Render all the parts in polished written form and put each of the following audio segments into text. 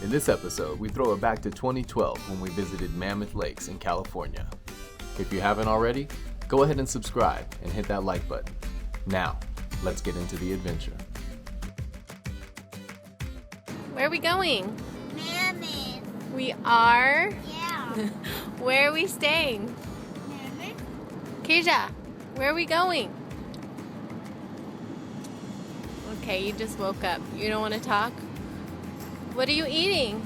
In this episode, we throw it back to 2012 when we visited Mammoth Lakes in California. If you haven't already, go ahead and subscribe and hit that like button. Now, let's get into the adventure. Where are we going? Mammoth. We are? Yeah. Where are we staying? Mammoth. Keisha, where are we going? Okay, you just woke up. You don't want to talk? What are you eating?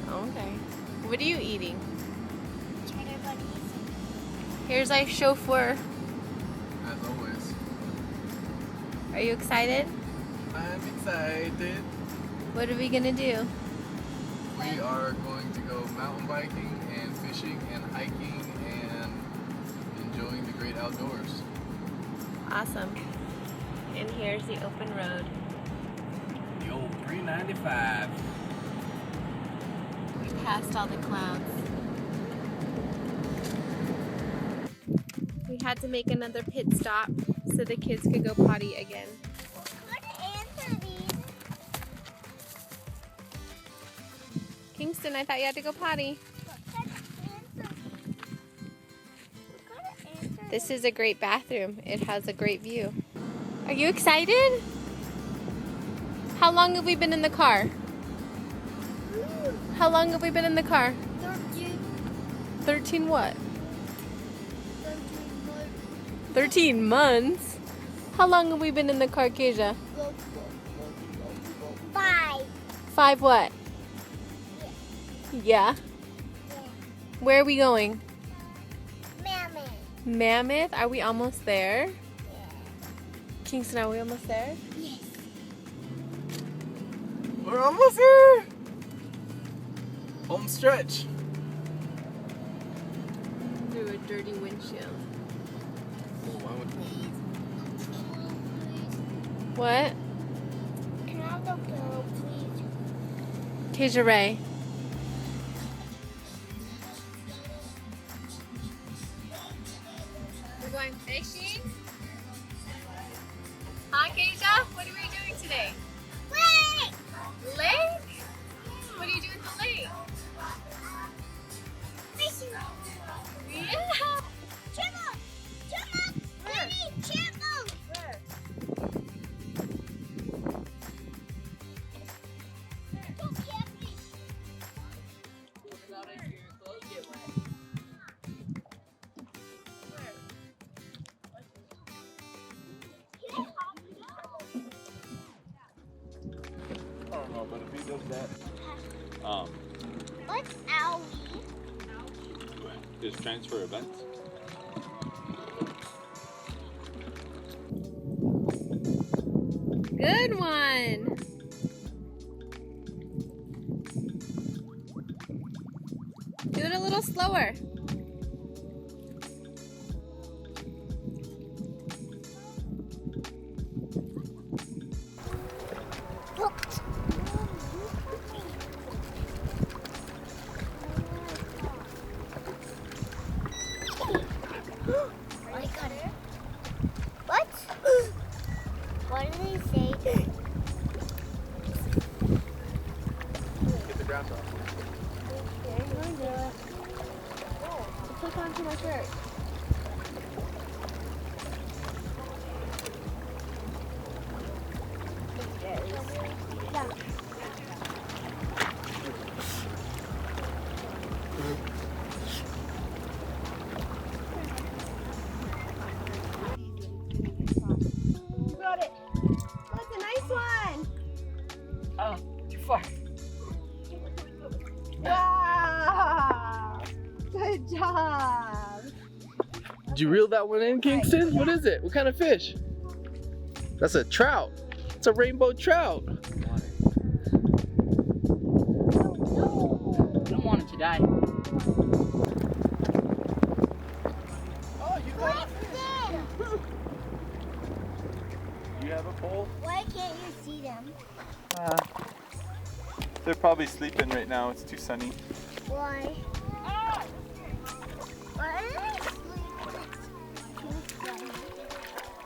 Okay. What are you eating? Cheddar bunnies. Here's our chauffeur. As always. Are you excited? I'm excited. What are we gonna do? We are going to go mountain biking and fishing and hiking and enjoying the great outdoors. Awesome. And here's the open road. The old 395. We passed all the clouds. We had to make another pit stop so the kids could go potty again. What answer these? Kingston, I thought you had to go potty. This is a great bathroom. It has a great view. Are you excited? How long have we been in the car? How long have we been in the car? 13 what? 13 months? How long have we been in the car, Keisha? 5. 5 what? Yeah. Where are we going? Mammoth. Mammoth? Are we almost there? Kingston, are we almost there? Yes. We're almost here! Home stretch. Through a dirty windshield. What? Can I have the pillow, please? Keisha Ray. We're going fishing? Huh, Keisha? What are we doing today? Wait! Lake? What do you do at the lake? Fishing. Yeah. Chipmunk! Chipmunk! Daddy, chipmunk! Go get fish. I don't know, but if he does that, What's owie? Is transfer events. Good one. Do it a little slower. I got it. What? What did they say? get the grass off. Click onto my shirt. You got it. That's a nice one. Oh, too far. Wow. Good job. Did you reel that one in, Kingston? What is it? What kind of fish? That's a trout. It's a rainbow trout. I don't want it to die. Oh, you got it. What's this? You have a pole? Why can't you see them? They're probably sleeping right now. It's too sunny. Why? Why are they sleeping?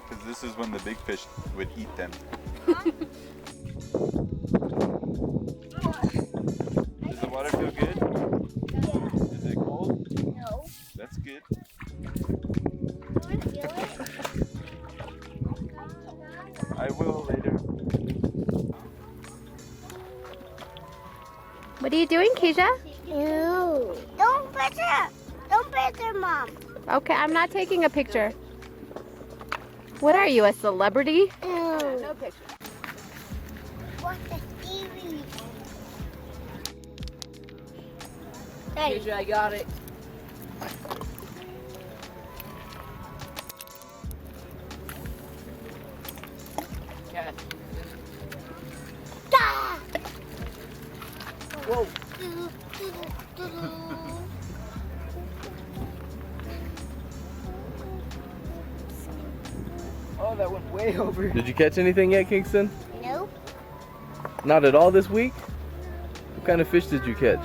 Because this is when the big fish would eat them. water feel good? Yeah. Is it cold? No. That's good. You want to feel it? I will later. What are you doing, Keisha? No. Don't picture. Don't picture, Mom. Okay, I'm not taking a picture. What are you, a celebrity? No. No picture. What the series? Keisha, I got it. Catch. Ah! Whoa. Oh, that went way over. Did you catch anything yet, Kingston? Nope. Not at all this week? What kind of fish did you catch?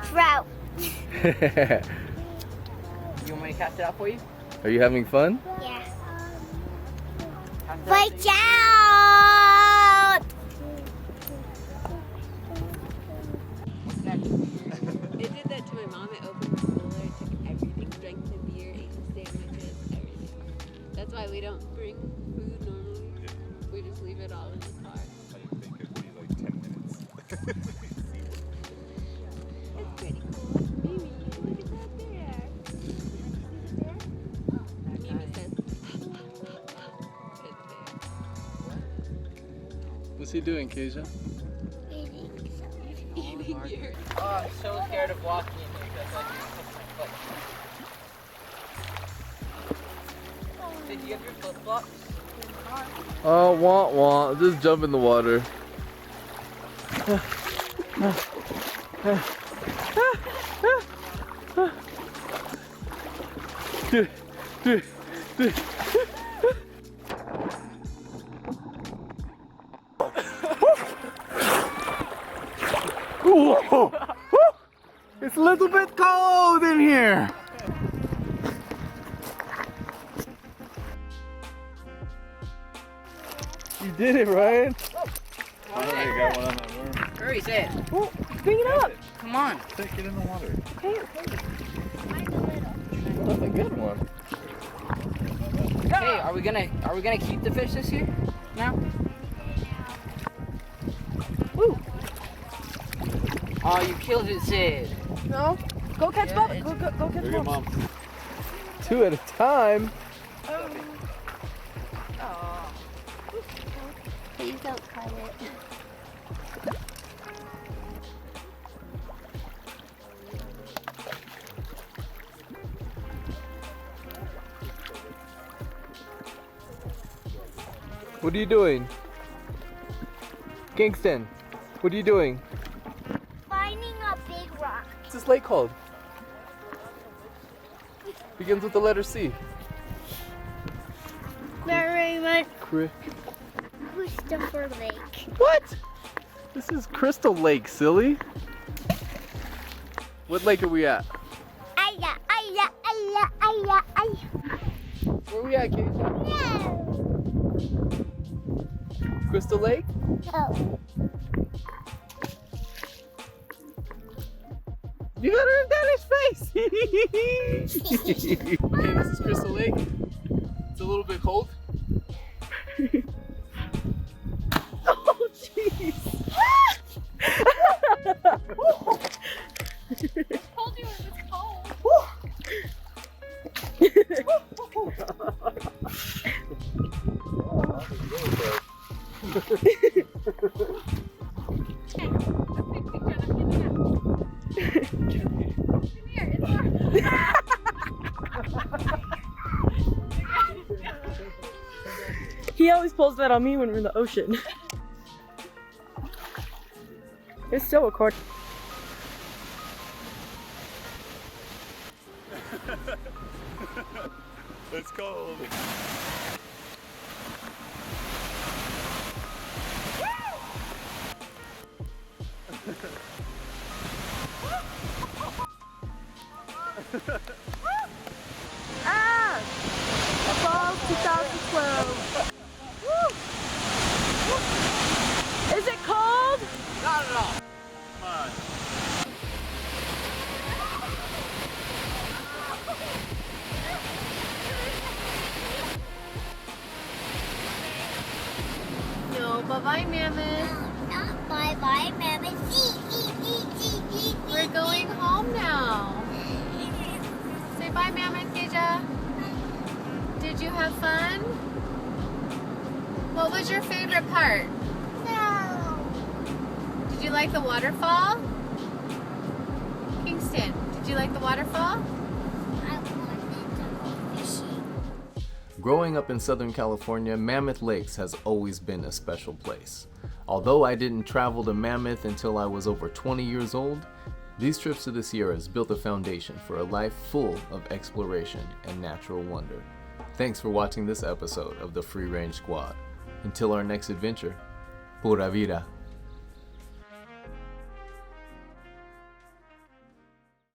Trout. You want me to cast it out for you? Are you having fun? Yeah. Cast it out Watch so you- out! What's next? It did that to my mom. It opened the cooler, took everything, drank the beer, ate the sandwiches, everything. That's why we don't bring food normally. We just leave it all in the car. I didn't think it'd be like 10 minutes. It's pretty cool. Mimi, look at that bear. Mimi says, good bear. What's he doing, Keisha? Eating your Oh, I'm so scared of walking in here because I just put my foot. Did you have your flip flops? Oh, wah wah. Just jump in the water. Whoa. It's a little bit cold in here. You did it, Ryan. I already got one on my worm. Hurry, say it. Well, bring it up. Come on. Take it in the water. That's a good one. Hey, are we gonna keep the fish this year? Now? Woo! Oh, you killed it, Sid. No. Go catch Yeah, Bubba. it's- Go catch Here you go, Bubba. Mom. 2 at a time. Please don't cut it. What are you doing? Kingston, what are you doing? Finding a big rock. What's this lake called? Begins with the letter C. Very much Cri- Christopher Lake. What? This is Crystal Lake, silly. What lake are we at? Aya. Where are we at, Keisha? No. Crystal Lake? Oh. You got her in Daddy's face! Okay, this is Crystal Lake. It's a little bit cold. Oh, jeez! told you it was cold. He always pulls that on me when we're in the ocean. It's still recording. It's cold. Ah! Fall 2012. Woo! Is it cold? Not at all. bye-bye, Mammoth. Not bye-bye, Mammoth. We're going home now. Say bye, Mammoth, Keja. Did you have fun? What was your favorite part? No. Did you like the waterfall? Kingston, did you like the waterfall? I wanted to go fishing. Growing up in Southern California, Mammoth Lakes has always been a special place. Although I didn't travel to Mammoth until I was over 20 years old, these trips to the Sierras built a foundation for a life full of exploration and natural wonder. Thanks for watching this episode of the Free Range Squad. Until our next adventure, pura vida.